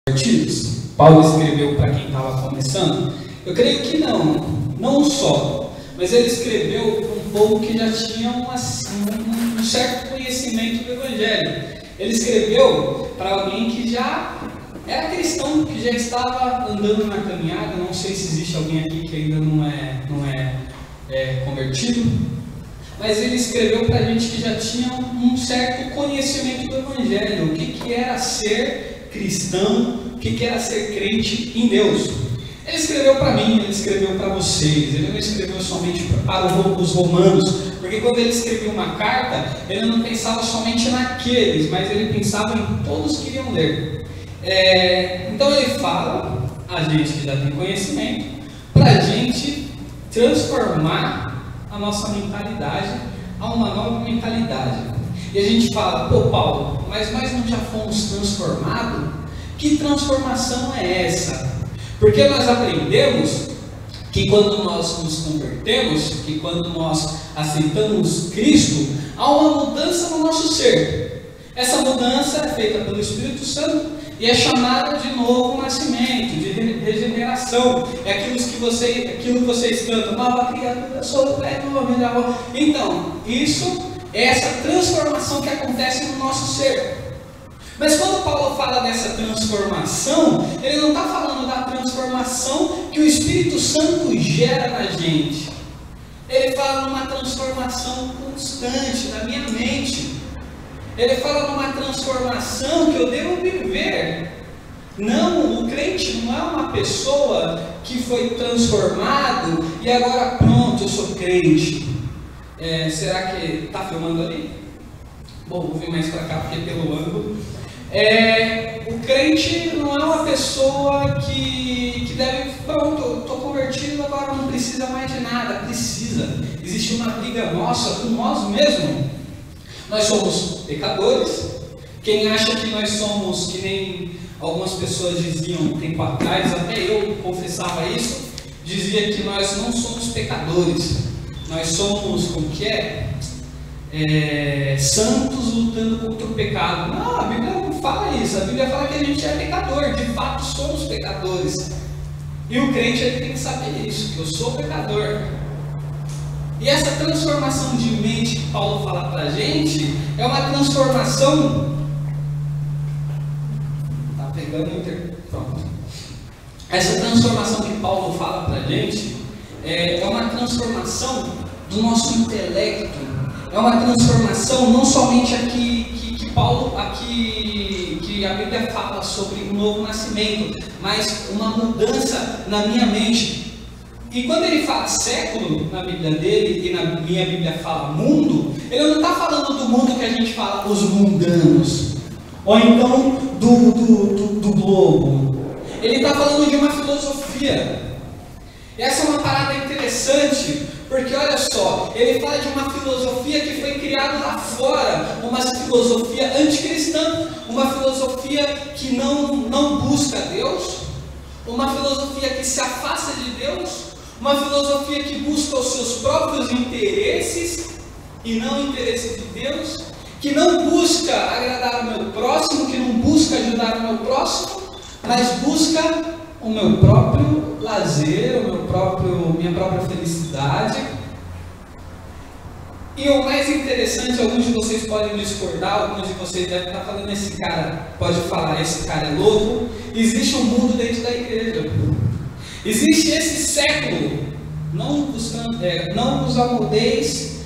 convertidos? Paulo escreveu para quem estava começando? Eu creio que não só, mas ele escreveu para um povo que já tinha um certo conhecimento do Evangelho. Ele escreveu para alguém que já era cristão, que já estava andando na caminhada. Não sei se existe alguém aqui que ainda não é convertido, mas ele escreveu para gente que já tinha um certo conhecimento do Evangelho, o que era ser cristão, o que era ser crente em Deus. Ele escreveu para mim, ele escreveu para vocês, ele não escreveu somente para os romanos, porque quando ele escreveu uma carta, ele não pensava somente naqueles, mas ele pensava em todos que iriam ler. Então ele fala, a gente que já tem conhecimento, para a gente transformar a nossa mentalidade a uma nova mentalidade. E a gente fala, pô Paulo, mas nós não já fomos transformados? Que transformação é essa? Porque nós aprendemos que quando nós nos convertemos, que quando nós aceitamos Cristo, há uma mudança no nosso ser. Essa mudança é feita pelo Espírito Santo e é chamada de novo nascimento, de regeneração. É aquilo que vocês cantam, nova criatura, sou velho, novo amor. Então, isso é essa transformação que acontece no nosso ser. Mas quando Paulo fala dessa transformação, ele não está falando da transformação que o Espírito Santo gera na gente. Ele fala numa transformação constante na minha mente. Ele fala numa transformação que eu devo viver. Não, o crente não é uma pessoa que foi transformado e agora pronto, eu sou crente. Será que está filmando ali? Bom, vou vir mais para cá porque pelo ângulo. O crente não é uma pessoa que deve, pronto, estou convertido, agora não precisa mais de nada. Precisa. Existe uma briga nossa com nós mesmos. Nós somos pecadores. Quem acha que nós somos, que nem algumas pessoas diziam um tempo atrás, até eu confessava isso, dizia que nós não somos pecadores. Nós somos, como que santos lutando contra o pecado. Não, a Bíblia não fala isso. A Bíblia fala que a gente é pecador. De fato somos pecadores. E o crente ele tem que saber isso, que eu sou pecador. E essa transformação de mente que Paulo fala para a gente é uma transformação. Tá pegando pronto. Essa transformação que Paulo fala para a gente é uma transformação do nosso intelecto. É uma transformação não somente que a Bíblia fala sobre um novo nascimento, mas uma mudança na minha mente. E quando ele fala século na Bíblia dele, e na minha Bíblia fala mundo, ele não está falando do mundo que a gente fala, os mundanos, ou então do globo. Ele está falando de uma filosofia. Essa é uma parada interessante, porque olha só, ele fala de uma filosofia que foi criada lá fora, uma filosofia anticristã, uma filosofia que não busca Deus, uma filosofia que se afasta de Deus, uma filosofia que busca os seus próprios interesses e não o interesse de Deus, que não busca agradar o meu próximo, que não busca ajudar o meu próximo, mas busca o meu próprio lazer, minha própria felicidade. E o mais interessante, alguns de vocês podem discordar, alguns de vocês devem estar falando, esse cara pode falar, esse cara é louco. Existe um mundo dentro da igreja. Existe esse século. Não vos amoldeis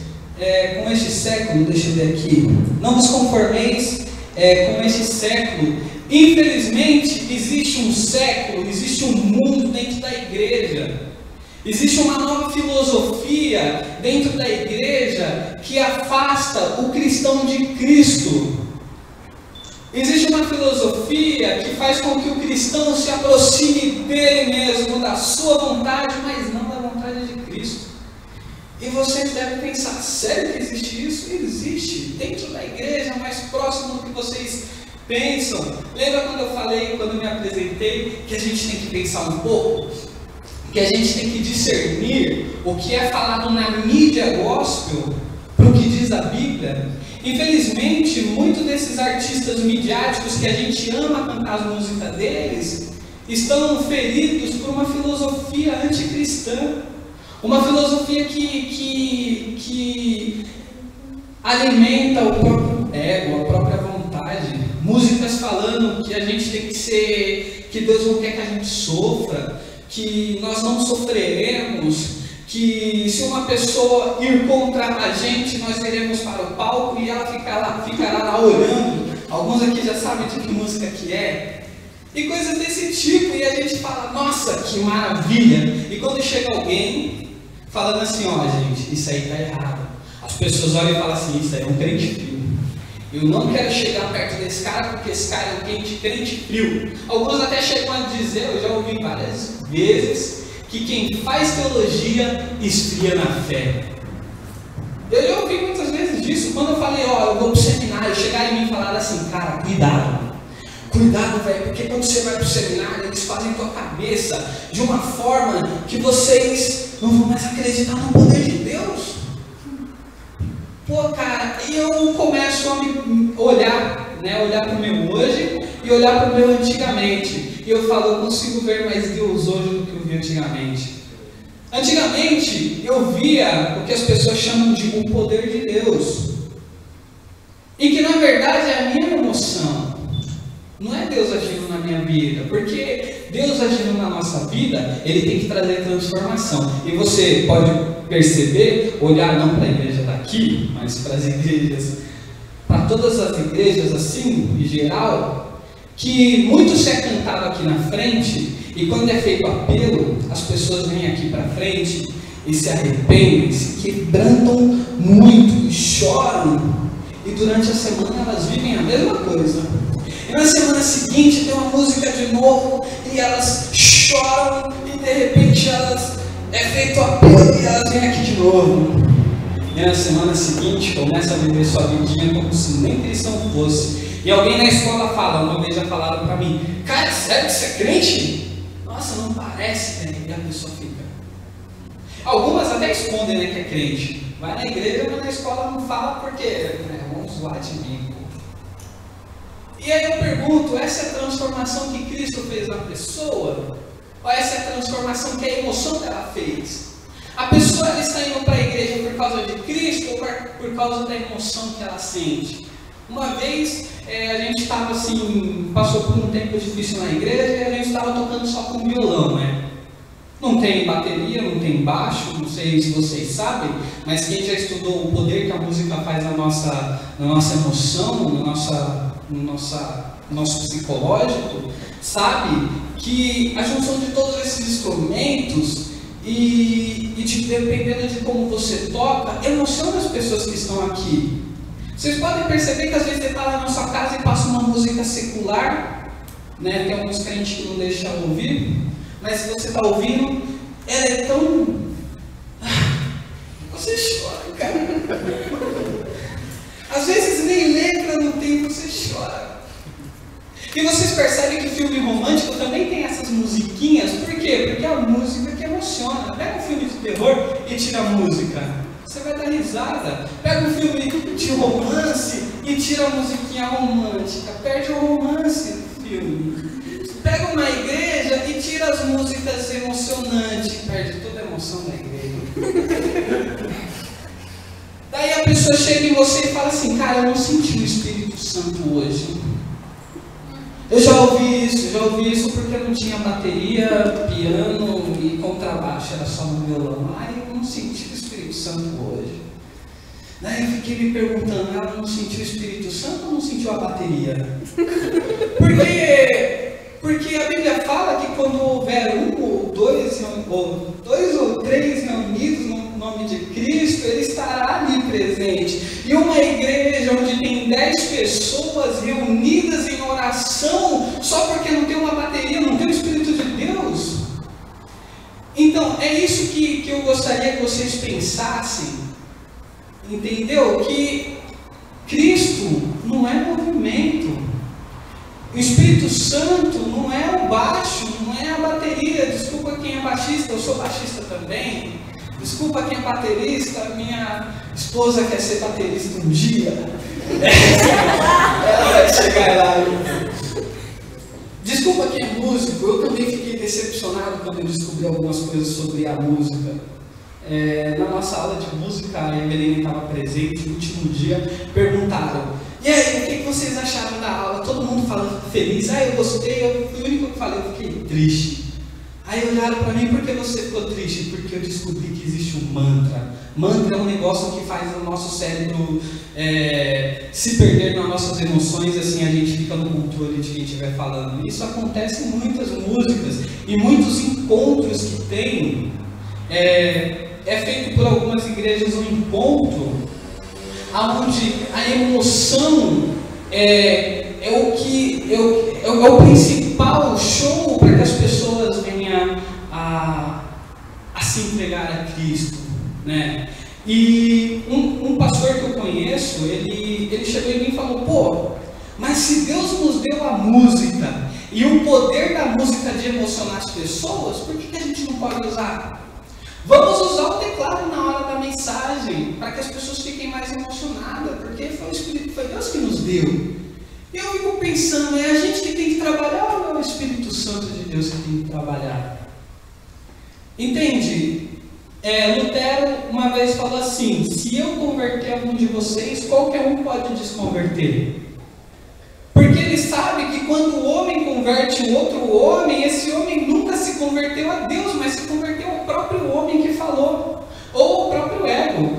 com este século, deixa eu ver aqui. Não vos conformeis com este século. Infelizmente, existe um século, existe um mundo dentro da igreja. Existe uma nova filosofia dentro da igreja que afasta o cristão de Cristo. Existe uma filosofia que faz com que o cristão se aproxime dele mesmo, da sua vontade, mas não da vontade de Cristo. E vocês devem pensar, sério que existe isso? Existe, dentro da igreja, mais próximo do que vocês pensam. Lembra quando eu falei, quando eu me apresentei, que a gente tem que pensar um pouco? Que a gente tem que discernir o que é falado na mídia gospel para o que diz diz a Bíblia, infelizmente, muitos desses artistas midiáticos que a gente ama cantar as músicas deles, estão feridos por uma filosofia anticristã, uma filosofia que alimenta o próprio ego, a própria vontade, músicas falando que a gente tem que ser, que Deus não quer que a gente sofra, que nós não sofreremos, que se uma pessoa ir contra a gente, nós iremos para o palco e ela ficará lá olhando. Alguns aqui já sabem de que música que é. E coisas desse tipo, e a gente fala, nossa, que maravilha. E quando chega alguém falando assim, ó, gente, isso aí está errado. As pessoas olham e falam assim, isso aí é um crente frio. Eu não quero chegar perto desse cara, porque esse cara é um crente frio. Alguns até chegam a dizer, eu já ouvi várias vezes, que quem faz teologia esfria na fé. Eu já ouvi muitas vezes disso, quando eu falei, ó, eu vou para o seminário, chegaram em mim e falaram assim, cara, cuidado, velho, porque quando você vai para o seminário, eles fazem tua cabeça de uma forma que vocês não vão mais acreditar no poder de Deus. Pô, cara, e eu começo a me olhar, né, olhar para o meu hoje e olhar para o meu antigamente. E eu falo, eu consigo ver mais Deus hoje do que eu vi antigamente. Antigamente, eu via o que as pessoas chamam de o poder de Deus. E que na verdade é a minha emoção. Não é Deus agindo na minha vida. Porque Deus agindo na nossa vida, Ele tem que trazer transformação. E você pode perceber, olhar não para a igreja daqui, mas para as igrejas, para todas as igrejas assim, em geral, que muito se é cantado aqui na frente, e quando é feito apelo, as pessoas vêm aqui para frente e se arrependem, se quebrantam muito, e choram, e durante a semana elas vivem a mesma coisa. E na semana seguinte tem uma música de novo, e elas choram, e de repente é feito apelo e elas vêm aqui de novo. E na semana seguinte começa a viver sua vidinha como se nem cristão fosse. E alguém na escola fala, uma vez já falaram para mim, cara, sério que você é crente? Nossa, não parece, né? E a pessoa fica. Algumas até escondem, né, que é crente. Vai na igreja, mas na escola não fala porque, né, vamos zoar de mim. E aí eu pergunto, essa é a transformação que Cristo fez na pessoa? Ou essa é a transformação que a emoção dela fez? A pessoa ela está indo para a igreja por causa de Cristo ou por causa da emoção que ela sente? Uma vez a gente estava assim, passou por um tempo difícil na igreja e a gente estava tocando só com violão, né? Não tem bateria, não tem baixo, não sei se vocês sabem, mas quem já estudou o poder que a música faz na nossa emoção, no nosso psicológico, sabe que a junção de todos esses instrumentos e dependendo de como você toca, emociona as pessoas que estão aqui. Vocês podem perceber que às vezes você está lá na sua casa e passa uma música secular, né? Tem alguns crentes que não deixam ouvir, mas se você está ouvindo, ela é tão... Você chora, cara. Às vezes nem letra não tem, você chora. E vocês percebem que filme romântico também tem essas musiquinhas, por quê? Porque é a música que emociona. Pega um filme de terror e tira a música. Você vai dar risada. Pega um filme de romance e tira a musiquinha romântica. Perde o romance do filme. Pega uma igreja e tira as músicas emocionantes. Perde toda a emoção da igreja. Daí a pessoa chega em você e fala assim, cara, eu não senti o Espírito Santo hoje. Eu já ouvi isso porque eu não tinha bateria, piano e contrabaixo, era só no violão. Ai, eu não senti o Espírito Santo hoje. Daí eu fiquei me perguntando, ela não sentiu o Espírito Santo ou não sentiu a bateria? Porque a Bíblia fala que quando houver dois ou três reunidos no nome de Cristo, Ele estará ali presente. E uma igreja onde tem 10 pessoas reunidas em oração, só porque não tem uma bateria, não tem o Espírito de Deus. Então, é isso que eu gostaria que vocês pensassem, entendeu? Que Cristo não é movimento. O Espírito Santo não é o baixo, não é a bateria. Desculpa quem é baixista, eu sou baixista também. Desculpa quem é baterista, Esposa quer ser baterista um dia. Ela vai chegar lá. Desculpa quem é músico, eu também fiquei decepcionado quando eu descobri algumas coisas sobre a música. Na nossa aula de música, a Evelyn estava presente no último dia, perguntaram: e aí, o que vocês acharam da aula? Todo mundo falando feliz. Eu gostei, eu fui o único que falei, eu fiquei triste. Aí olharam para mim: por que você ficou triste? Porque eu descobri que existe um mantra. Mantra é um negócio que faz o nosso cérebro se perder nas nossas emoções, assim a gente fica no controle de quem estiver falando. Isso acontece em muitas músicas e muitos encontros que tem. É feito por algumas igrejas um encontro onde a emoção é o principal show para que as pessoas venham a se entregar a Cristo, né? E um pastor que eu conheço, ele chegou em mim e falou: mas se Deus nos deu a música e o poder da música de emocionar as pessoas, por que a gente não pode usar? Vamos usar o teclado na hora da mensagem, para que as pessoas fiquem mais emocionadas, porque foi Deus que nos deu. E eu fico pensando, é a gente que tem que trabalhar ou é o Espírito Santo de Deus que tem que trabalhar? Entende? Lutero uma vez falou assim: se eu converter algum de vocês, qualquer um pode desconverter. Porque ele sabe que quando o homem converte o outro homem, esse homem nunca se converteu a Deus, mas se converteu ao próprio homem que falou, ou ao próprio ego.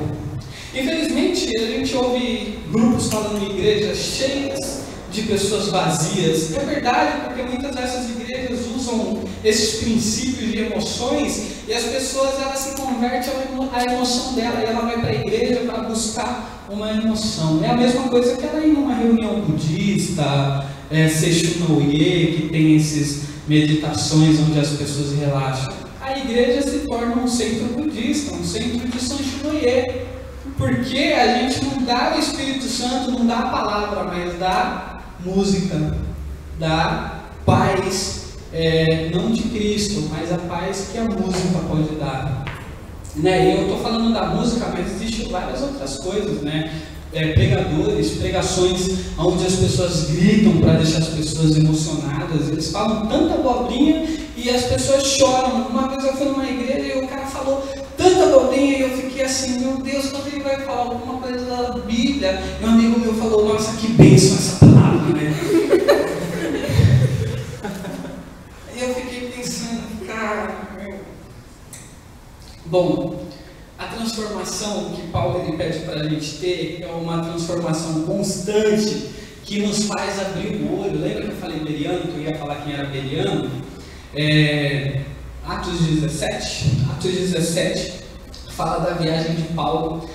Infelizmente, a gente ouve grupos falando em igrejas cheias de pessoas vazias. É verdade, porque muitas dessas igrejas usam esses princípios de emoções e as pessoas elas se convertem à emoção dela e ela vai para a igreja para buscar uma emoção. É a mesma coisa que ela ir numa reunião budista, Seishunoye, que tem esses meditações onde as pessoas relaxam. A igreja se torna um centro budista, um centro de Seishunoye, porque a gente não dá o Espírito Santo, não dá a palavra, mas dá música, dá paz, não de Cristo, mas a paz que a música pode dar. E eu estou falando da música, mas existem várias outras coisas, né? Pregações onde as pessoas gritam para deixar as pessoas emocionadas, eles falam tanta abobrinha e as pessoas choram. Uma vez eu fui numa igreja e o cara falou tanta abobrinha e eu fiquei assim: meu Deus, quando ele vai falar alguma coisa da Bíblia? E um amigo meu falou: nossa, que bênção essa palavra, né? E eu fiquei pensando, cara. Bom, a transformação que Paulo ele pede para a gente ter é uma transformação constante que nos faz abrir o olho. Lembra que eu falei Beriano, que eu ia falar quem era Beriano? Atos 17 fala da viagem de Paulo,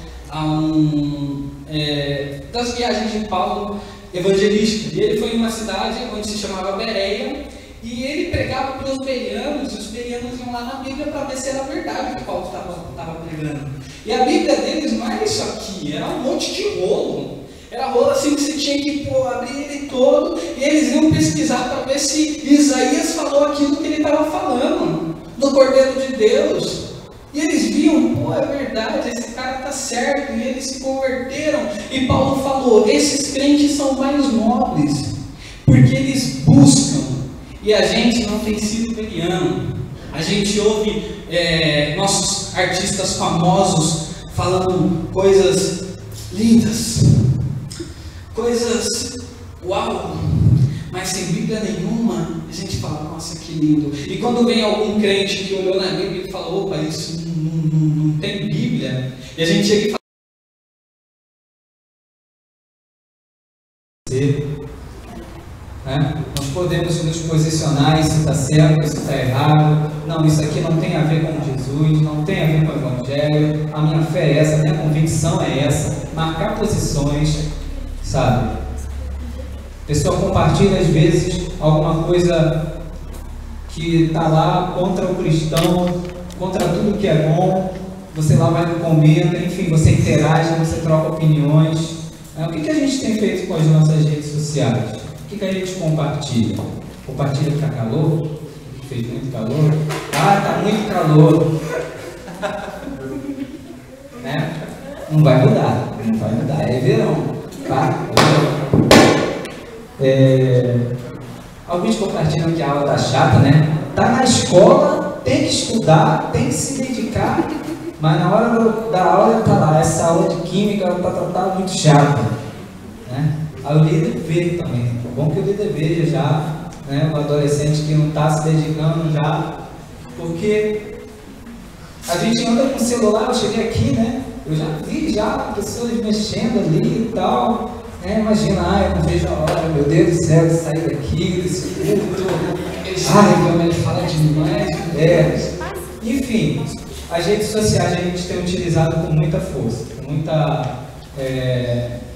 das viagens de Paulo evangelística. E ele foi em uma cidade onde se chamava Bereia, e ele pregava para os berianos, e os berianos iam lá na Bíblia para ver se era verdade o que Paulo estava pregando. E a Bíblia deles não era isso aqui, era um monte de rolo. Era rolo assim que você tinha que abrir ele todo, e eles iam pesquisar para ver se Isaías falou aquilo que ele estava falando, do Cordeiro de Deus. E eles viam, é verdade, esse cara está certo, e eles se converteram. E Paulo falou: esses crentes são mais nobres, porque eles buscam. E a gente não tem sido beriano. A gente ouve nossos artistas famosos falando coisas lindas, coisas uau, mas sem Bíblia nenhuma, a gente fala: nossa, que lindo. E quando vem algum crente que olhou na Bíblia e falou: opa, isso não tem Bíblia, e a gente chega e fala: nós podemos nos posicionar, isso está certo, isso está errado, não, isso aqui não tem a ver com Jesus, não tem a ver com o Evangelho, a minha fé é essa, a minha convicção é essa, marcar posições, sabe? A pessoa compartilha às vezes alguma coisa que está lá contra o cristão, contra tudo que é bom, você lá vai no comenta, enfim, você interage, você troca opiniões. O que a gente tem feito com as nossas redes sociais? O que a gente compartilha? Compartilha para calor? Fez muito calor? Está muito calor. Não vai mudar, é verão, tá? Alguns compartilham que a aula tá chata, né? Tá na escola, tem que estudar, tem que se dedicar, mas na hora da aula tá lá, essa aula de química tá muito chata, né? Aí o líder vê também, é bom que o líder veja já, né? O adolescente que não está se dedicando já, porque a gente anda com o celular, eu cheguei aqui, né? Eu já vi pessoas mexendo ali e tal, né? Imagina, eu não vejo a hora, meu Deus do céu, de sair daqui, desse culto. Realmente fala demais. Enfim, as redes sociais a gente tem utilizado com muita força, a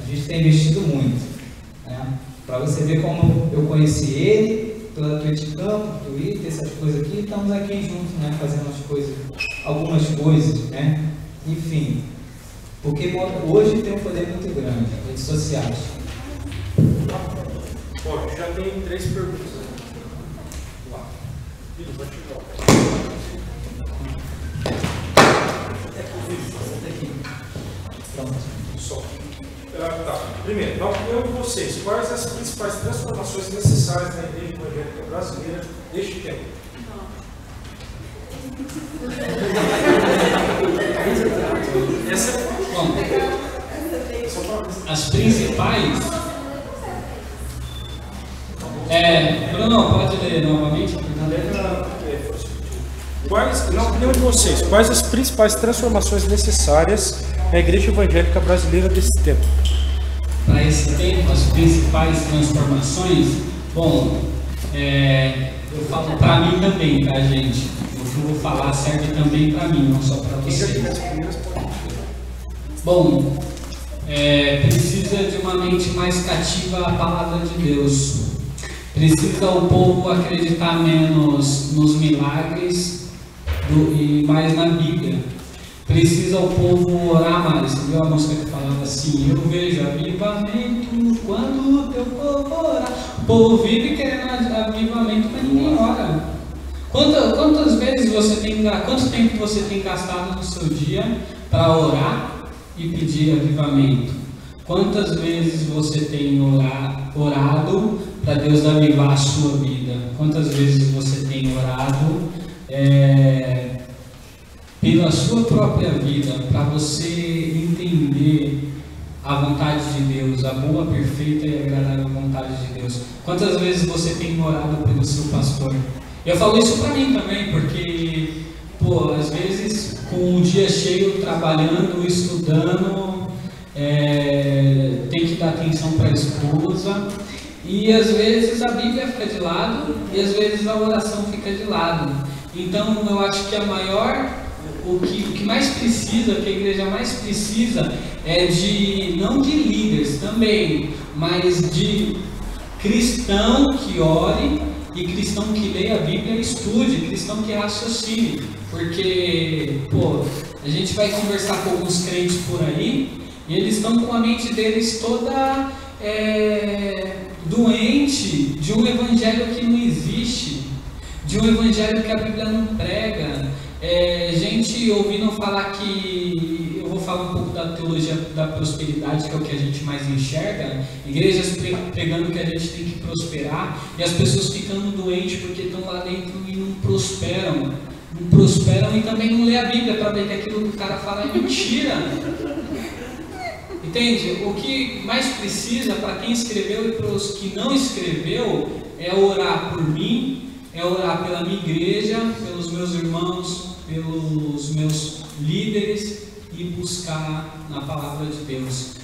gente tem investido muito, né? Para você ver como eu conheci ele, pela Twitch Campo, Twitter, essas coisas aqui, estamos aqui juntos, né? Fazendo algumas coisas, né? Enfim, porque hoje tem um poder muito grande, redes sociais. Bom, já tem 3 perguntas. Tá. Primeiro, na opinião de vocês, quais as principais transformações necessárias na Igreja Evangélica Brasileira deste tempo? As principais. Bruno, pode ler novamente? Na opinião de vocês, quais as principais transformações necessárias na Igreja Evangélica Brasileira desse tempo? Para esse tempo, as principais transformações, bom, eu falo para mim também, tá, gente? O que eu vou falar serve também para mim, não só para vocês. Bom, precisa de uma mente mais cativa à palavra de Deus. Precisa o povo acreditar menos nos milagres e mais na Bíblia. Precisa o povo orar mais. Você viu a música que falava assim: eu vejo avivamento quando o teu povo ora. O povo vive querendo avivamento, mas ninguém ora. Quantas vezes quanto tempo você tem gastado no seu dia para orar e pedir avivamento? Quantas vezes você tem orado para Deus avivar a sua vida? Quantas vezes você tem orado pela sua própria vida, para você entender a vontade de Deus, a boa, perfeita e agradável vontade de Deus? Quantas vezes você tem orado pelo seu pastor? Eu falo isso para mim também, porque, às vezes, com o dia cheio, trabalhando, estudando, tem que dar atenção para a esposa, e às vezes a Bíblia fica de lado, e às vezes a oração fica de lado. Então, eu acho que o que mais precisa, o que a igreja mais precisa é não de líderes também, mas de cristão que ore e cristão que leia a Bíblia e estude, cristão que raciocine, porque, a gente vai conversar com alguns crentes por aí e eles estão com a mente deles toda doente de um evangelho que não existe, de um evangelho que a Bíblia não prega. Gente ouvindo falar que, eu vou falar um pouco da teologia da prosperidade, que é o que a gente mais enxerga, igrejas pregando que a gente tem que prosperar, e as pessoas ficando doentes porque estão lá dentro e não prosperam e também não lê a Bíblia para ver que aquilo que o cara fala é mentira. Entende? O que mais precisa para quem escreveu e para os que não escreveu é orar por mim, é orar pela minha igreja, pelos meus irmãos, pelos meus líderes e buscar na palavra de Deus.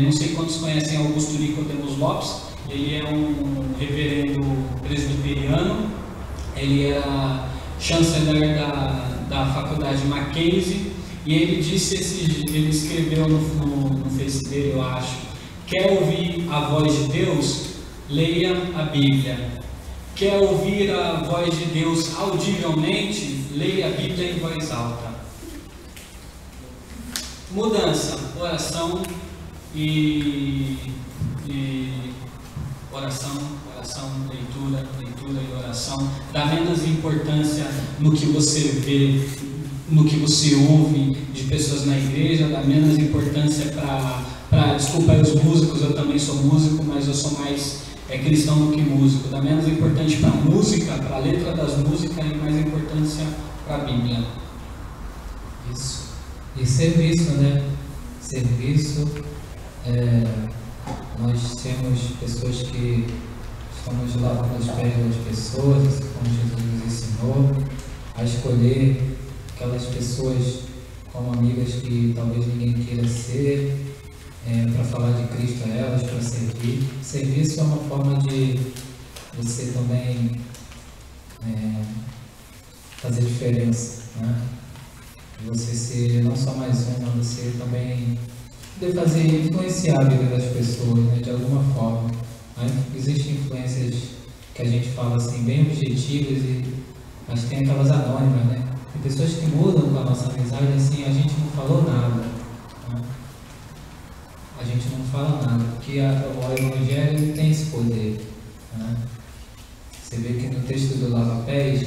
Não sei quantos conhecem Augusto Nicodemos Lopes. Ele é um reverendo presbiteriano, ele era chanceler da faculdade Mackenzie, e ele ele escreveu no Face dele, eu acho: quer ouvir a voz de Deus? Leia a Bíblia. Quer ouvir a voz de Deus audivelmente? Leia a Bíblia em voz alta. Mudança, oração oração, leitura e oração. Dá menos importância no que você vê, no que você ouve de pessoas na igreja, dá menos importância para desculpa os músicos, eu também sou músico, mas eu sou mais cristão do que músico, dá menos importância para a música, para a letra das músicas e mais importância para a Bíblia. Isso. E serviço, né? Serviço, nós temos pessoas que estamos lavando os pés das pessoas, como Jesus nos ensinou, a escolher aquelas pessoas como amigas que talvez ninguém queira ser, para falar de Cristo a elas, para servir. Serviço é uma forma de você também fazer diferença, né? Você ser não só mais um, mas você também poder fazer, influenciar a vida das pessoas, né, de alguma forma. Existem influências que a gente fala assim, bem objetivas, mas tem aquelas anônimas, né? Tem pessoas que mudam com a nossa amizade, assim, a gente não falou nada, né? A gente não fala nada, porque o Evangelho tem esse poder, né? Você vê que no texto do lava-pés,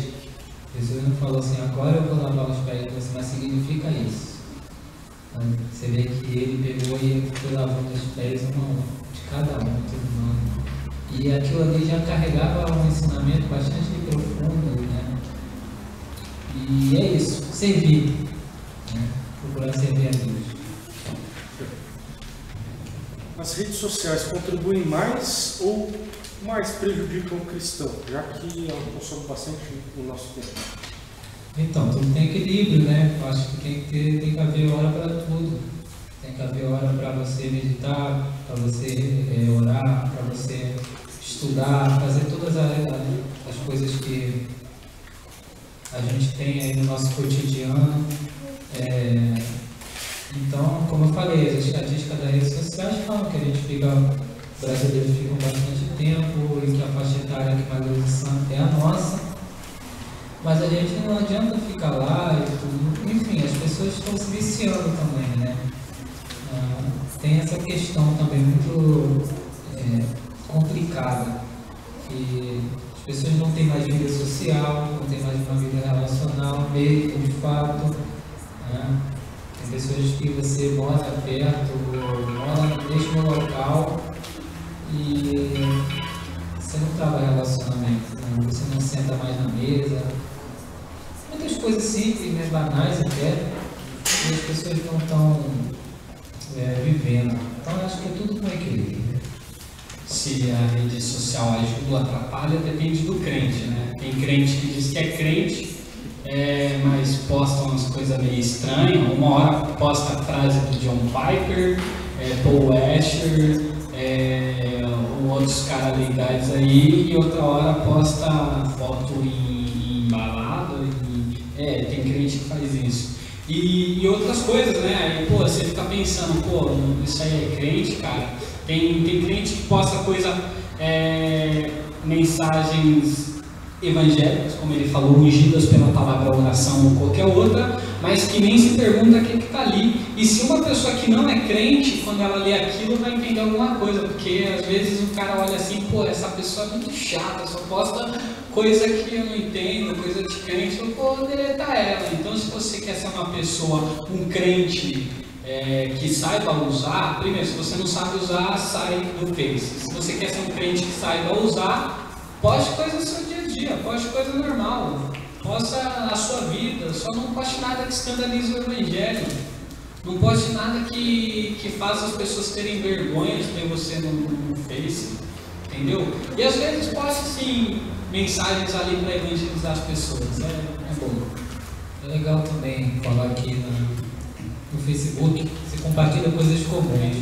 Jesus não falou assim, agora eu vou lavar os pés de você, mas significa isso. Você vê que ele pegou e foi lavando os pés de cada um, todo mundo. E aquilo ali já carregava um ensinamento bastante profundo, né? E é isso, servir, né? Procurar servir a Deus. As redes sociais contribuem mais ou mais prejudicam o cristão, já que ela consome bastante o nosso tempo? Então, tudo tem equilíbrio, né? Eu acho que tem que haver hora para tudo. Tem que haver hora para você meditar, para você orar, para você estudar, fazer todas as coisas que a gente tem aí no nosso cotidiano. Então, como eu falei, as estatísticas das redes sociais falam que a gente brasileiros ficam bastante tempo e que a faixa etária que mais usa santo é a nossa, mas a gente não adianta ficar lá e tudo. Enfim, as pessoas estão se viciando também, né? Tem essa questão também muito complicada, que as pessoas não têm mais vida social, não têm mais uma vida relacional mesmo, de fato, né? Tem pessoas que você mora perto, mora no mesmo local e você não trabalha relacionamento, né? Você não senta mais na mesa. Muitas coisas simples, né, banais até, e as pessoas não estão vivendo. Então eu acho que é tudo com equilíbrio. Se a rede social ajuda ou atrapalha, depende do crente, né? Tem crente que diz que é crente, mas posta umas coisas meio estranhas. Uma hora posta a frase do John Piper, Paul Washer, outros caras legais aí, e outra hora posta foto em balada. Tem crente que faz isso. E outras coisas, né? Aí, você fica pensando, isso aí é crente, cara. Tem crente que posta mensagens evangélicas, como ele falou, ungidas pela palavra oração ou qualquer outra, mas que nem se pergunta o que está ali. E se uma pessoa que não é crente, quando ela lê aquilo, vai entender alguma coisa, porque às vezes o cara olha assim, essa pessoa é muito chata, só posta coisa que eu não entendo, coisa de crente, eu vou deletar ela. Então, se você quer ser uma pessoa, um crente que saiba usar, primeiro, se você não sabe usar, sai do Face. Se você quer ser um crente que saiba usar, poste coisa do seu dia a dia, poste coisa normal, posta a sua vida, só não poste nada que escandalize o Evangelho, não poste nada que faça as pessoas terem vergonha de ter você no Face, entendeu? E às vezes poste sim mensagens ali para evangelizar as pessoas, é bom. É legal também falar aqui no Facebook, você compartilha coisas comuns,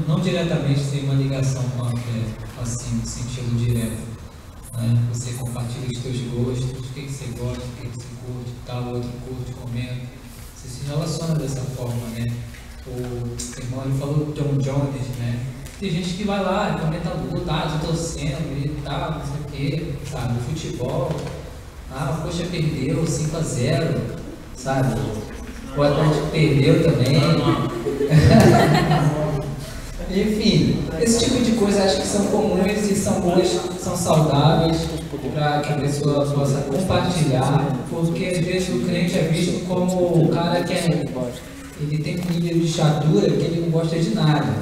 não diretamente tem uma ligação com a fé, assim, no sentido direto, né? Você compartilha os seus gostos, o que você gosta, o que você curte, tal, outro curte, comenta, você se relaciona dessa forma, né? O irmão ele falou do John Jones, né? Tem gente que vai lá e comenta luta, torcendo e tal, não sei o que, sabe? Futebol, poxa, perdeu 5-0, sabe? O Atlético perdeu também. Enfim, Esse tipo de coisa acho que são comuns e são boas, são saudáveis para que a pessoa possa compartilhar, porque às vezes o crente é visto como o cara que ele tem um nível de chatura que ele não gosta de nada,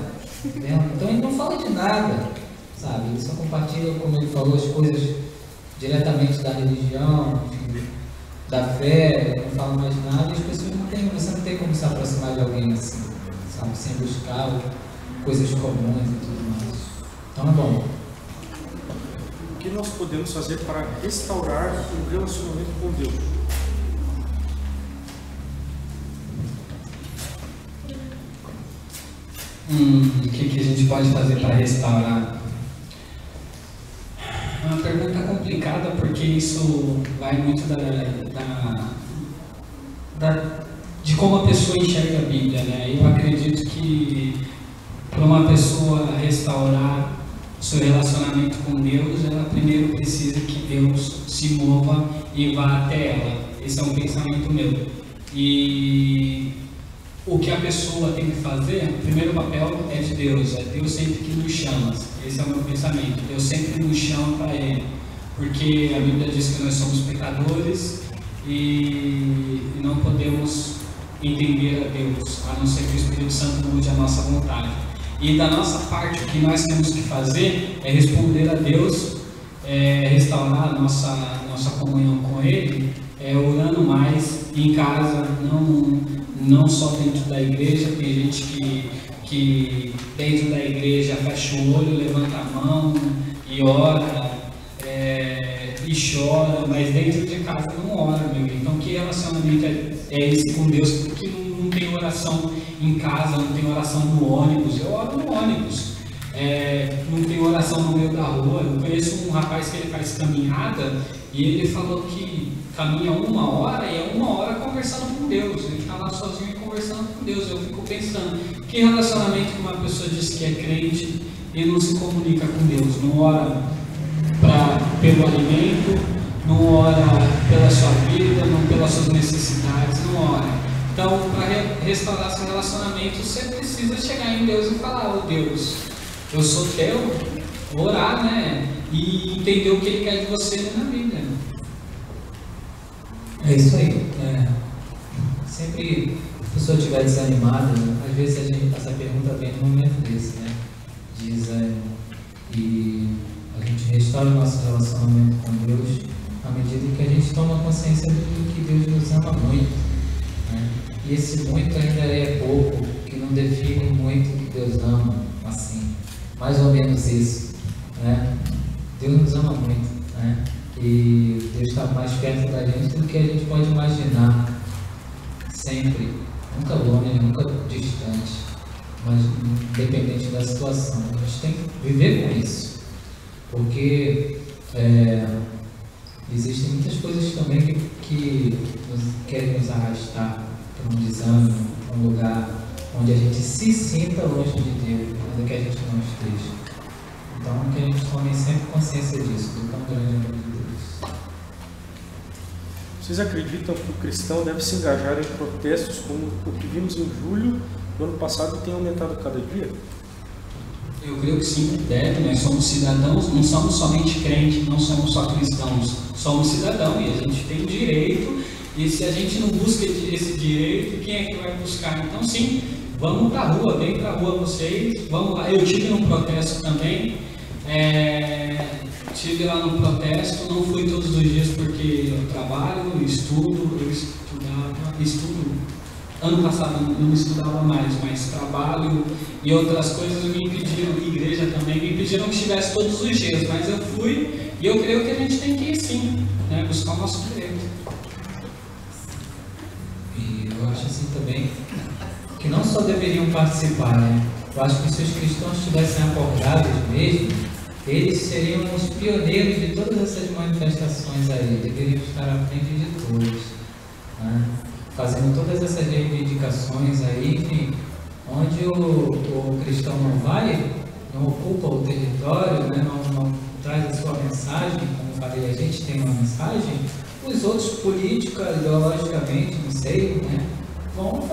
entendeu? Então ele não fala de nada, sabe? Ele só compartilha, como ele falou, as coisas diretamente da religião, da fé, não fala mais nada, e as pessoas você não tem como se aproximar de alguém assim, sabe? Sem buscar coisas comuns e tudo mais. Então é bom. O que nós podemos fazer para restaurar o relacionamento com Deus? O que a gente pode fazer para restaurar? É uma pergunta complicada, porque isso vai muito de como a pessoa enxerga a Bíblia, né? Eu acredito que para uma pessoa restaurar seu relacionamento com Deus, ela primeiro precisa que Deus se mova e vá até ela. Esse é um pensamento meu. E o que a pessoa tem que fazer, o primeiro papel é de Deus, é Deus sempre que nos chama. Esse é o meu pensamento. Deus sempre nos chama para Ele, porque a Bíblia diz que nós somos pecadores e não podemos entender a Deus, a não ser que o Espírito Santo mude a nossa vontade. E da nossa parte, o que nós temos que fazer é responder a Deus, restaurar a nossa comunhão com Ele, orando mais em casa, não só dentro da igreja. Tem gente que dentro da igreja fecha o olho, levanta a mão e ora e chora, mas dentro de casa não ora, meu amigo. Então que relacionamento é esse com Deus? Porque não tem oração em casa, não tem oração no ônibus. Eu oro no ônibus, não tem oração no meio da rua. Eu conheço um rapaz que ele faz caminhada e ele falou que caminha 1 hora e é 1 hora conversando com Deus. Ele está lá sozinho conversando com Deus. Eu fico pensando, que relacionamento que uma pessoa diz que é crente e não se comunica com Deus? Não ora pelo alimento, não ora pela sua vida, não pelas suas necessidades, não ora. Então, para restaurar seu relacionamento, você precisa chegar em Deus e falar: oh Deus, eu sou teu, orar, né? E entender o que Ele quer de você na vida. É isso aí. Sempre a pessoa estiver desanimada, às vezes essa pergunta vem num momento desse, né? De desânimo. E a gente restaura o nosso relacionamento com Deus à medida que a gente toma consciência de que Deus nos ama muito, né? E esse muito ainda é pouco, que não define muito que Deus ama, assim, mais ou menos isso, né? Deus nos ama muito, né? E Deus está mais perto da gente do que a gente pode imaginar, sempre, nunca longe, nunca distante, mas independente da situação. A gente tem que viver com isso, porque existem muitas coisas também que querem nos arrastar para um desânimo, para um lugar onde a gente se sinta longe de Deus, ainda que a gente não esteja. Então, que a gente tome sempre consciência disso, do quão grande é o amor de Deus. Vocês acreditam que o cristão deve se engajar em protestos como o que vimos em julho do ano passado e tem aumentado cada dia? Eu creio que sim, deve. Nós somos cidadãos, não somos somente crentes, não somos só cristãos, somos cidadãos e a gente tem direito. E se a gente não busca esse direito, quem é que vai buscar? Então sim, vamos para a rua, vem para a rua vocês, vamos lá. Eu tive num protesto também, estive lá no protesto, não fui todos os dias porque eu trabalho, estudo. Ano passado eu não estudava mais, mas trabalho e outras coisas me impediram, igreja também, me impediram que estivesse todos os dias, mas eu fui e eu creio que a gente tem que ir sim, né, buscar o nosso direito. E eu acho assim também, que não só deveriam participar, né? Eu acho que se os cristãos estivessem acordados mesmo, eles seriam os pioneiros de todas essas manifestações aí, deveriam estar à frente de todos, né? Fazendo todas essas reivindicações aí, enfim, onde o cristão não vai, não ocupa o território, né? não traz a sua mensagem, como eu falei, a gente tem uma mensagem, os outros política, ideologicamente, não sei, né? Vão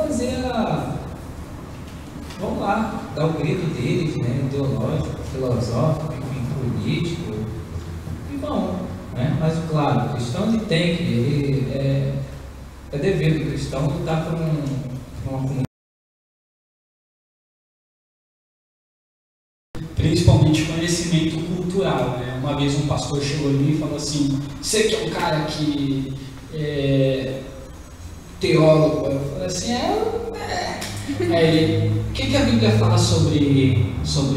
lá, dar o grito deles, né, ideológico, filosófico, enfim, político, e bom, né? Mas claro, o cristão ele tem que, ele é dever do cristão lutar por uma comunidade. Principalmente conhecimento cultural, né? Uma vez um pastor chegou em mim e falou assim: você que é um cara que é teólogo? Eu falei assim: Aí, o que a Bíblia fala sobre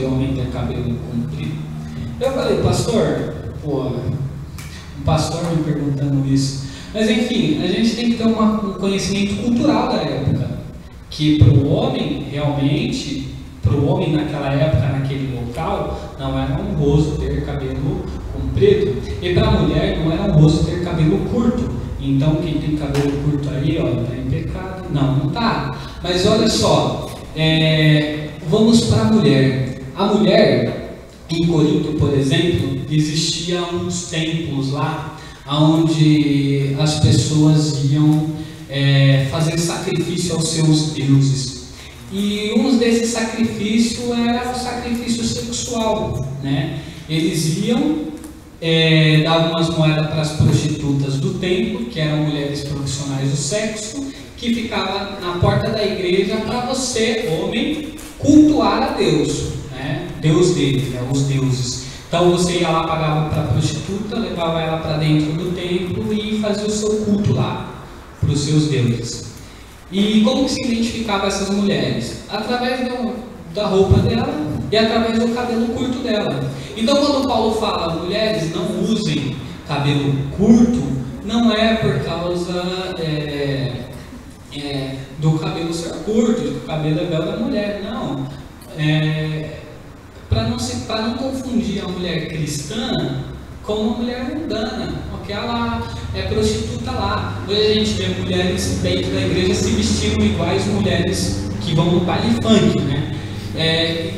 homem ter cabelo comprido? Eu falei: pastor, um pastor me perguntando isso. Mas enfim, a gente tem que ter um conhecimento cultural da época, que para o homem realmente, para o homem naquela época, naquele local, não era honroso ter cabelo comprido, e para a mulher não era honroso ter cabelo curto. Então quem tem cabelo curto aí, ó, está em pecado. Não está. Mas olha só, vamos para a mulher. A mulher, em Corinto, por exemplo, existia uns templos lá, onde as pessoas iam fazer sacrifício aos seus deuses. E um desses sacrifícios era o sacrifício sexual, né? Eles iam dar algumas moedas para as prostitutas do templo, que eram mulheres profissionais do sexo, que ficavam na porta da igreja para você, homem, cultuar a Deus, né? Deus deles, né? Os deuses. Então você ia lá, pagava para a prostituta, levava ela para dentro do templo e fazia o seu culto lá, para os seus deuses. E como que se identificava essas mulheres? Através da roupa dela e através do cabelo curto dela. Então quando Paulo fala, mulheres não usem cabelo curto, não é por causa do cabelo ser curto, do cabelo é belo da mulher, não. Para não confundir a mulher cristã com uma mulher mundana, porque ela é prostituta lá. Hoje a gente vê mulheres dentro da igreja se vestindo iguais mulheres que vão no baile funk, né?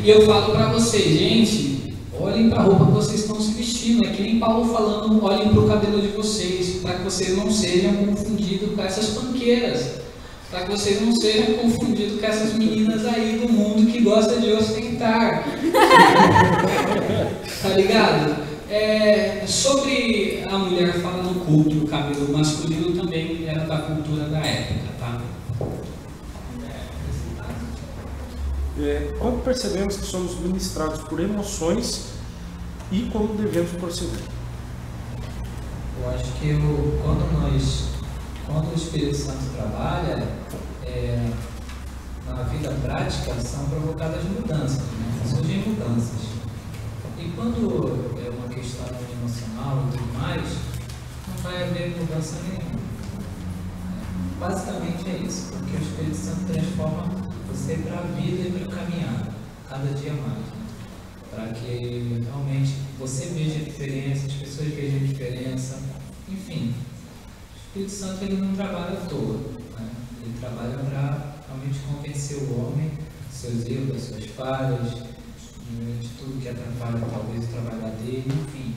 E eu falo para vocês, gente, olhem para a roupa que vocês estão se vestindo. É que nem Paulo falando, olhem para o cabelo de vocês, para que vocês não sejam confundidos com essas panqueiras, para que vocês não sejam confundidos com essas meninas aí do mundo que gostam de ostentar. Tá ligado? Sobre a mulher fala no culto, o cabelo masculino também era da cultura da época, tá? Quando percebemos que somos ministrados por emoções e como devemos proceder? Eu acho que quando o Espírito Santo trabalha, na vida prática são provocadas mudanças, né? Surgem mudanças. E quando é uma questão emocional e tudo mais, não vai haver mudança nenhuma. Basicamente é isso, porque o Espírito Santo transforma você para a vida e para caminhar, cada dia mais, né? Para que realmente você veja a diferença, as pessoas vejam a diferença, enfim. O Espírito Santo ele não trabalha à toa, né? Ele trabalha para realmente convencer o homem dos seus erros, das suas falhas, de tudo que atrapalha talvez o trabalho dele, enfim,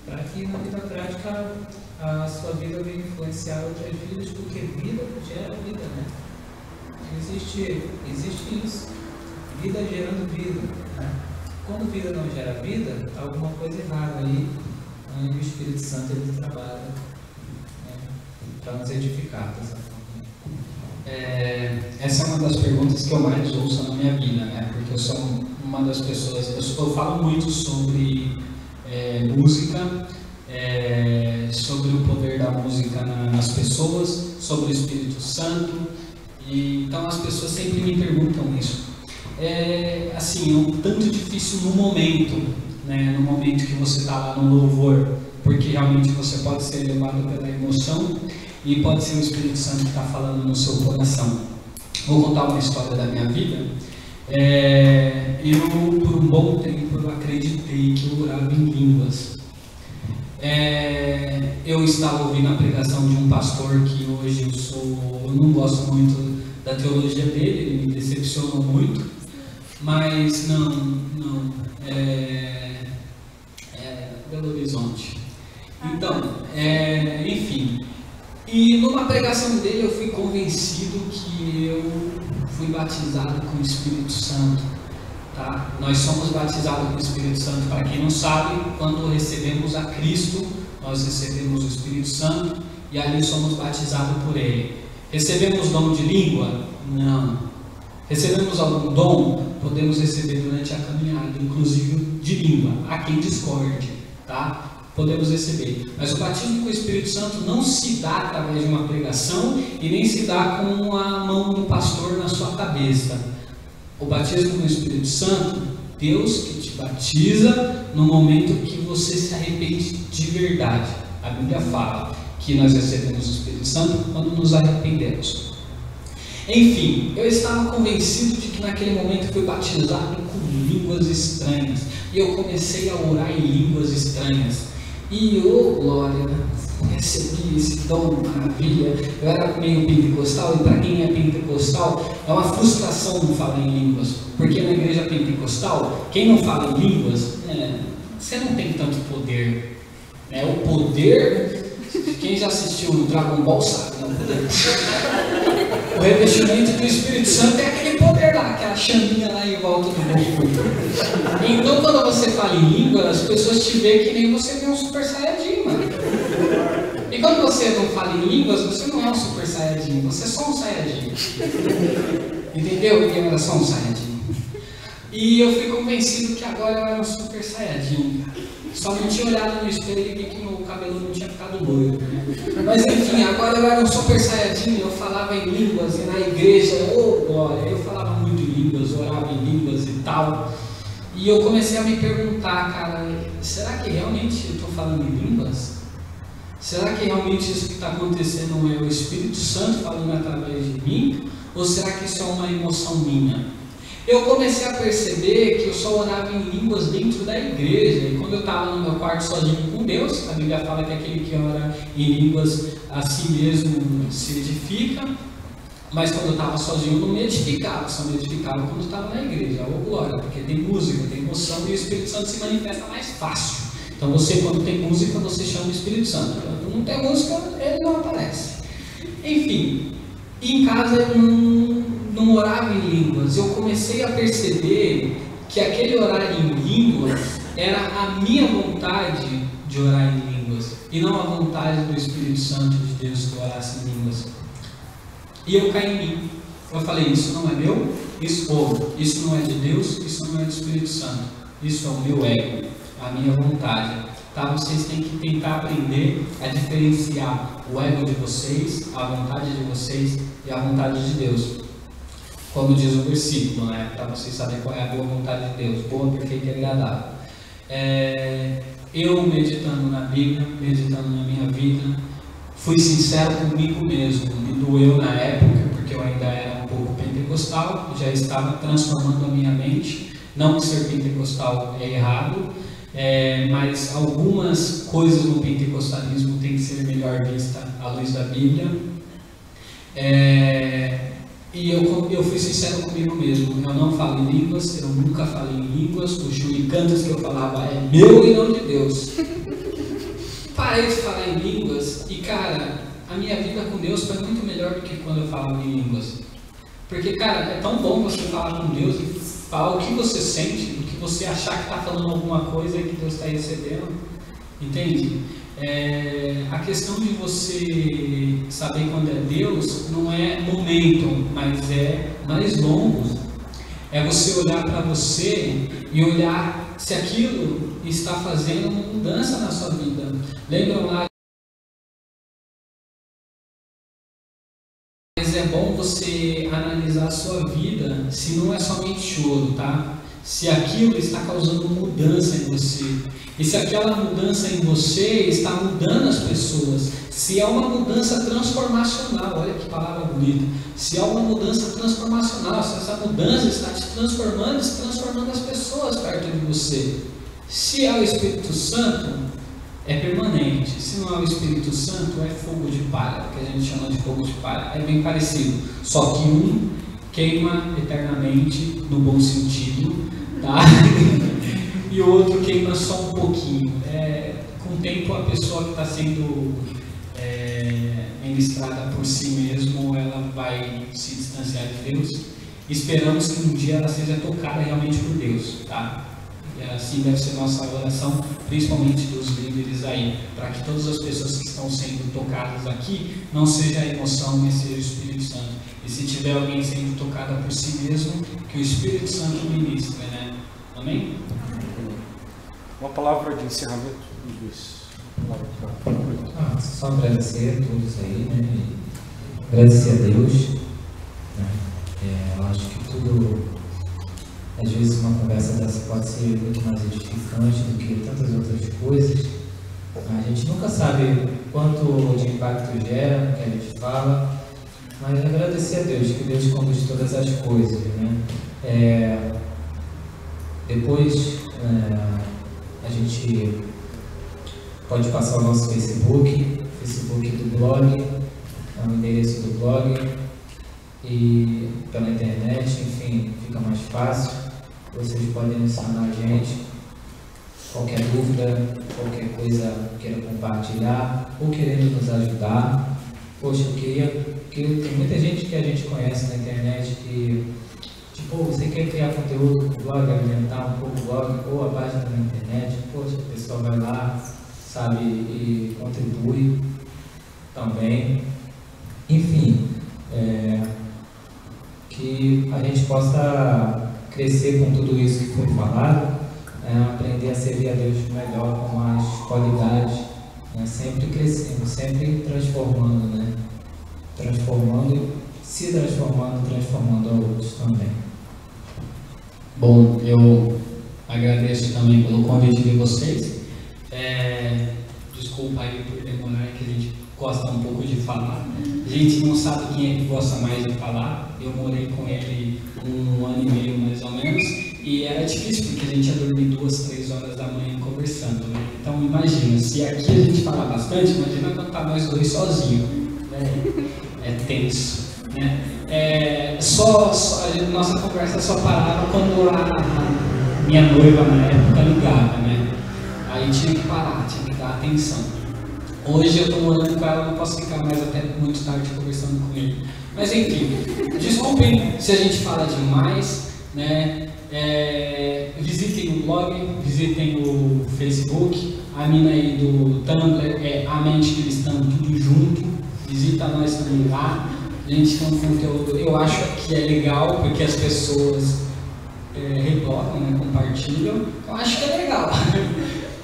para que na vida prática a sua vida venha influenciar outras vidas, porque vida gera vida, né? Existe isso, vida gerando vida, né? Quando vida não gera vida, está alguma coisa errada aí, onde o Espírito Santo ele trabalha, né, para nos edificar dessa forma. Essa é uma das perguntas que eu mais ouço na minha vida, né? Porque eu sou uma das pessoas, eu falo muito sobre música, sobre o poder da música nas pessoas, sobre o Espírito Santo, e então as pessoas sempre me perguntam isso. Assim, é um tanto difícil no momento, né? No momento que você está lá no louvor, porque realmente você pode ser levado pela emoção e pode ser o Espírito Santo que está falando no seu coração. Vou contar uma história da minha vida. Eu, por um bom tempo, eu acreditei que eu orava em línguas. Eu estava ouvindo a pregação de um pastor que hoje eu não gosto muito da teologia dele, ele me decepcionou muito, mas Belo Horizonte. Então, enfim, e numa pregação dele eu fui convencido que eu fui batizado com o Espírito Santo. tá? Nós somos batizados com o Espírito Santo, para quem não sabe, quando recebemos a Cristo, nós recebemos o Espírito Santo e ali somos batizados por Ele. Recebemos dom de língua? Não. Recebemos algum dom? Podemos receber durante a caminhada, inclusive de língua, há quem discorde, tá? Podemos receber, mas o batismo com o Espírito Santo não se dá através de uma pregação e nem se dá com a mão do pastor na sua cabeça. O batismo com o Espírito Santo, Deus que te batiza no momento que você se arrepende de verdade. A Bíblia fala que nós recebemos o Espírito Santo quando nos arrependemos. Enfim, eu estava convencido de que naquele momento eu fui batizado com línguas estranhas e eu comecei a orar em línguas estranhas. E, glória, recebi esse dom, maravilha. Eu era meio pentecostal, e para quem é pentecostal, é uma frustração não falar em línguas. Porque na igreja pentecostal, quem não fala em línguas, você não tem tanto poder. O poder, quem já assistiu o Dragon Ball sabe, não poder. O revestimento do Espírito Santo é aquele poder lá, aquela chaminha lá em volta do corpo. Então, quando você fala em língua, as pessoas te veem que nem você vê um super saiyajin, mano. E quando você não fala em línguas, você não é um super saiyajin, você é só um saiyajin. Entendeu? Que eu era só um saiyajin. E eu fui convencido que agora eu era um super saiyajin, cara. Só não tinha olhado no espelho e vi que meu cabelo não tinha ficado loiro, né? Mas enfim, agora eu era um super saiyajin, eu falava em línguas e na igreja, glória, eu falava muito em línguas, orava em línguas e tal. E eu comecei a me perguntar, cara, será que realmente eu estou falando em línguas? Será que realmente isso que está acontecendo é o Espírito Santo falando através de mim? Ou será que isso é uma emoção minha? Eu comecei a perceber que eu só orava em línguas dentro da igreja. E quando eu estava no meu quarto sozinho com Deus, a Bíblia fala que aquele que ora em línguas a si mesmo se edifica. Mas quando eu estava sozinho eu não me edificava, só me edificava quando eu estava na igreja. Glória, porque tem música, tem emoção e o Espírito Santo se manifesta mais fácil. Então você, quando tem música, você chama o Espírito Santo. Quando não tem música, ele não aparece. Enfim, em casa eu não orava em línguas. Eu comecei a perceber que aquele orar em línguas era a minha vontade de orar em línguas e não a vontade do Espírito Santo de Deus que eu orasse em línguas. E eu caí em mim. Eu falei, isso não é meu, isso não é de Deus, isso não é do Espírito Santo. Isso é o meu ego, a minha vontade. Tá? Vocês têm que tentar aprender a diferenciar o ego de vocês, a vontade de vocês e a vontade de Deus. Como diz o versículo, né? Para vocês saberem qual é a boa vontade de Deus, boa, perfeita e agradável. Eu meditando na Bíblia, meditando na minha vida, fui sincero comigo mesmo. Me doeu na época, porque eu ainda era um pouco pentecostal, já estava transformando a minha mente. Não que ser pentecostal é errado, mas algumas coisas no pentecostalismo têm que ser melhor vista à luz da Bíblia. E eu fui sincero comigo mesmo. Eu não falo em línguas, eu nunca falei em línguas. Os juricantas que eu falava é meu e não de Deus. Parei de falar em línguas e, cara, a minha vida com Deus foi muito melhor do que quando eu falava em línguas. Porque, cara, é tão bom você falar com Deus e falar o que você sente, do que você achar que está falando alguma coisa e que Deus está recebendo. Entende? A questão de você saber quando é Deus não é momento, mas é mais longo. É você olhar para você e olhar se aquilo está fazendo uma mudança na sua vida. Lembram lá? Mas é bom você analisar a sua vida, se não é somente choro, tá? Se aquilo está causando mudança em você. E se aquela mudança em você está mudando as pessoas. Se é uma mudança transformacional, olha que palavra bonita. Se é uma mudança transformacional, se essa mudança está te transformando as pessoas perto de você. Se é o Espírito Santo, é permanente. Se não é o Espírito Santo, é fogo de palha, que a gente chama de fogo de palha. É bem parecido, só que um queima eternamente, no bom sentido, tá? E o outro queima só um pouquinho. Com o tempo, a pessoa que está sendo ministrada por si mesmo, ela vai se distanciar de Deus Esperamos que um dia ela seja tocada realmente por Deus, tá? E assim deve ser nossa oração, principalmente dos líderes aí, para que todas as pessoas que estão sendo tocadas aqui não seja a emoção, mas seja o Espírito Santo. E se tiver alguém sendo tocada por si mesmo, que o Espírito Santo ministre, né? Amém? Uma palavra de encerramento, Luiz. Só agradecer a todos aí, né? E agradecer a Deus. Né? Eu acho que tudo, às vezes uma conversa dessa pode ser muito mais edificante do que tantas outras coisas. A gente nunca sabe quanto de impacto gera no que a gente fala, mas agradecer a Deus, que Deus conduz todas as coisas, né? Depois a gente pode passar o nosso Facebook do blog, o endereço do blog, e pela internet, enfim, fica mais fácil. Vocês podem ensinar a gente. Qualquer dúvida, qualquer coisa queira compartilhar ou querendo nos ajudar. Poxa, tem muita gente que a gente conhece na internet que, tipo, você quer criar conteúdo para o blog, alimentar um pouco o blog ou a página na internet, poxa, o pessoal vai lá, sabe, e contribui também. Enfim, que a gente possa crescer com tudo isso que foi falado, aprender a servir a Deus melhor, com mais qualidade, sempre crescendo, sempre transformando, né? Se transformando a outros também. Bom, eu agradeço também pelo convite de vocês. Desculpa aí por demorar, que a gente gosta um pouco de falar. A gente não sabe quem é que gosta mais de falar. Eu morei com ele 1 ano e meio mais ou menos, e era difícil porque a gente ia dormir 2, 3 horas da manhã conversando, né? Então imagina, se aqui a gente fala bastante, imagina quando tá nós dois sozinhos, né? É tenso, né? A nossa conversa só parava quando a minha noiva na época ligava, né? Aí tinha que parar, tinha que dar atenção. Hoje eu estou morando com ela, não posso ficar mais até muito tarde conversando com ele. Mas enfim, desculpem se a gente fala demais, né? Visitem o blog, visitem o Facebook, a mina aí do Tumblr é A Mente Cristã, tudo junto. Visita nós também lá. A gente tem um conteúdo, eu acho que é legal, porque as pessoas reblogam, né, compartilham. Eu acho que é legal.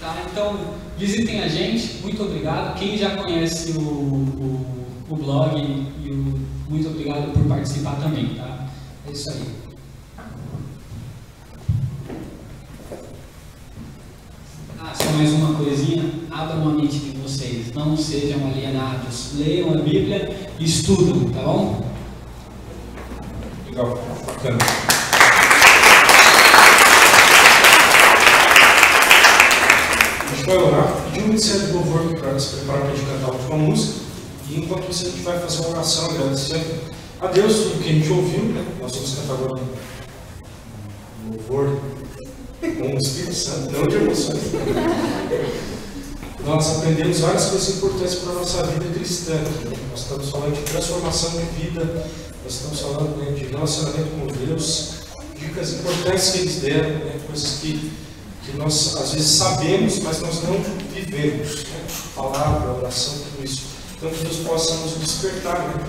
Tá? Então, visitem a gente. Muito obrigado. Quem já conhece o blog, muito obrigado por participar também. Tá? É isso aí. Só mais uma coisinha, abram a mente de vocês, não sejam alienados, leiam a Bíblia e estudam, tá bom? Legal, bacana. A gente vai orar, pedir um ministério de louvor para se preparar para a gente cantar a última música, e enquanto isso a gente vai fazer uma oração agradecendo a Deus tudo que a gente ouviu, né? Nós vamos cantar agora um louvor com o Espírito Santo, não de emoções. Nós aprendemos várias coisas importantes para a nossa vida cristã. Nós estamos falando de transformação de vida, nós estamos falando, né, de relacionamento com Deus, dicas importantes que eles deram, né, coisas que nós às vezes sabemos, mas nós não vivemos, né, palavra, oração, tudo isso. Então que Deus possa nos despertar, né,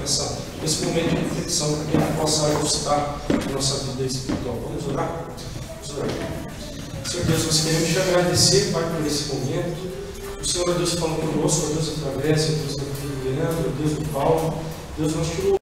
nesse momento de reflexão, para que Ele possa ajustar a nossa vida espiritual. Vamos orar? Vamos orar. Senhor Deus, nós queremos te agradecer, Pai, por esse momento. O Senhor, Deus, falou conosco, Deus, através, Deus, do Leandro, Deus, do Paulo. Deus, nós te louvamos.